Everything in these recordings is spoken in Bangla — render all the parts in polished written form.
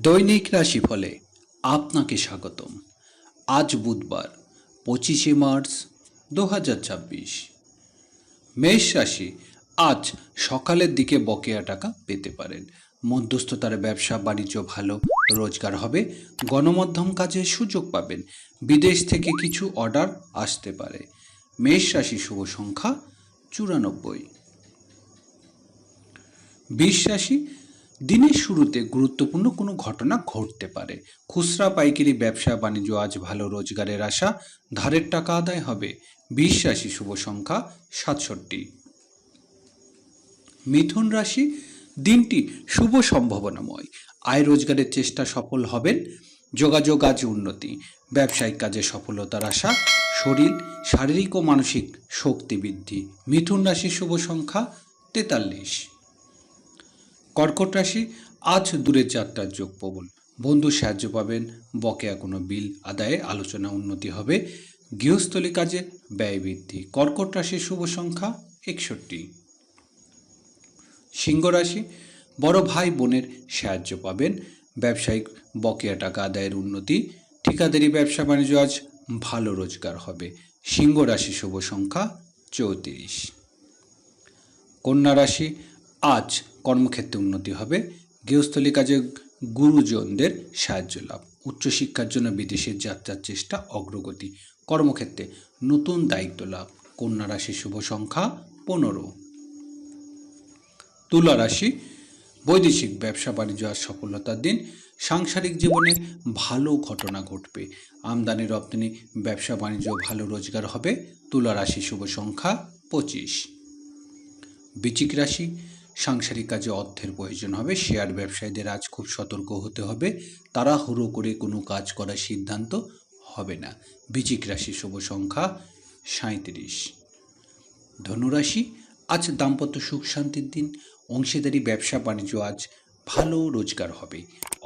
দৈনিক রাশিফলে আপনাকে স্বাগতম। আজ বুধবার 25 মার্চ 2026। মেষ রাশি, আজ সকালের দিকে বকেয়া টাকা পেতে পারেন। মধ্যস্থতার ব্যবসা বাণিজ্য ভালো, রোজগার হবে। গণমাধ্যম কাজে সুযোগ পাবেন। বিদেশ থেকে কিছু অর্ডার আসতে পারে। মেষ রাশি শুভ সংখ্যা 94। বৃষ রাশি, দিনের শুরুতে গুরুত্বপূর্ণ কোনো ঘটনা ঘটতে পারে। খুচরা পাইকারি ব্যবসা বাণিজ্য আজ ভালো, রোজগারের আশা। ধারের টাকা আদায় হবে। বৃষ রাশি শুভ সংখ্যা 67। মিথুন রাশি, দিনটি শুভ সম্ভাবনাময়। আয় রোজগারের চেষ্টা সফল হবেন। যোগাযোগ আজ উন্নতি। ব্যবসায়িক কাজে সফলতার আশা। শরীর, শারীরিক ও মানসিক শক্তি বৃদ্ধি। মিথুন রাশি শুভ সংখ্যা 43। কর্কট রাশি, আজ দূরের যাত্রার যোগ প্রবল। বন্ধু সাহায্য পাবেন। বকেয়া কোনো বিল আদায়ে আলোচনা উন্নতি হবে। গৃহস্থলী কাজে ব্যয় বৃদ্ধি। কর্কট রাশির শুভ সংখ্যা 61। সিংহ রাশি, বড় ভাই বোনের সাহায্য পাবেন। ব্যবসায়িক বকেয়া টাকা আদায়ের উন্নতি। ঠিকাদারি ব্যবসা বাণিজ্য আজ ভালো, রোজগার হবে। সিংহ রাশি শুভ সংখ্যা 34। কন্যা রাশি, আজ কর্মক্ষেত্রে উন্নতি হবে। গৃহস্থলী কাজে গুরুজনদের সাহায্য লাভ। উচ্চশিক্ষার জন্য বিদেশের যাত্রার চেষ্টা অগ্রগতি। কর্মক্ষেত্রে নতুন দায়িত্ব লাভ। কন্যা রাশি শুভ সংখ্যা 15। তুলা রাশি, বৈদেশিক ব্যবসা বাণিজ্য আজ সফলতার দিন। সাংসারিক জীবনে ভালো ঘটনা ঘটবে। আমদানি রপ্তানি ব্যবসা বাণিজ্য ভালো, রোজগার হবে। তুলা রাশি শুভ সংখ্যা 25। বৃশ্চিক রাশি, সাংসারিক কাজে অর্থের প্রয়োজন হবে। শেয়ার ব্যবসায়ীদের আজ খুব সতর্ক হতে হবে। তাড়াহুড়ো করে কোনো কাজ করার সিদ্ধান্ত হবে না। বৃশ্চিক রাশি শুভ সংখ্যা 37। ধনুরাশি, আজ দাম্পত্য সুখ শান্তির দিন। অংশীদারি ব্যবসা বাণিজ্য আজ ভালো, রোজগার হবে।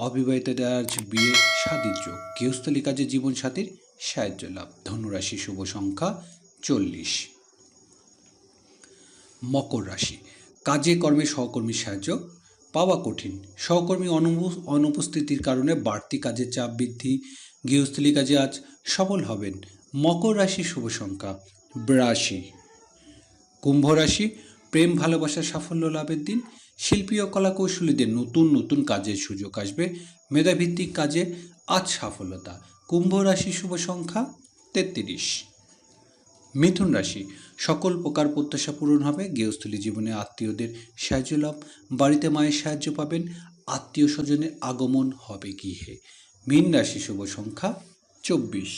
অবিবাহিতদের আজ বিয়ে শাদীর যোগ। গৃহস্থলী কাজে জীবনসাথীর সাহায্য লাভ। ধনুরাশি শুভ সংখ্যা 40। মকর রাশি, কাজে কর্মে সহকর্মীর সাহায্য পাওয়া কঠিন। সহকর্মী অনুপস্থিতির কারণে বাড়তি কাজের চাপ বৃদ্ধি। গৃহস্থলী কাজে আজ সফল হবেন। মকর রাশি শুভ সংখ্যা 82। কুম্ভ রাশি, প্রেম ভালোবাসার সাফল্য লাভের দিন। শিল্পী ও কলাকৌশলীদের নতুন নতুন কাজের সুযোগ আসবে। মেধাভিত্তিক কাজে আজ সফলতা। কুম্ভ রাশি শুভ সংখ্যা 33। মিথুন রাশি, সকল প্রকার প্রত্যাশা পূরণ হবে। গৃহস্থলী জীবনে আত্মীয়দের সাহায্য লাভ। বাড়িতে মায়ের সাহায্য পাবেন। আত্মীয় স্বজনের আগমন হবে গৃহে। মীন রাশি শুভ সংখ্যা 24।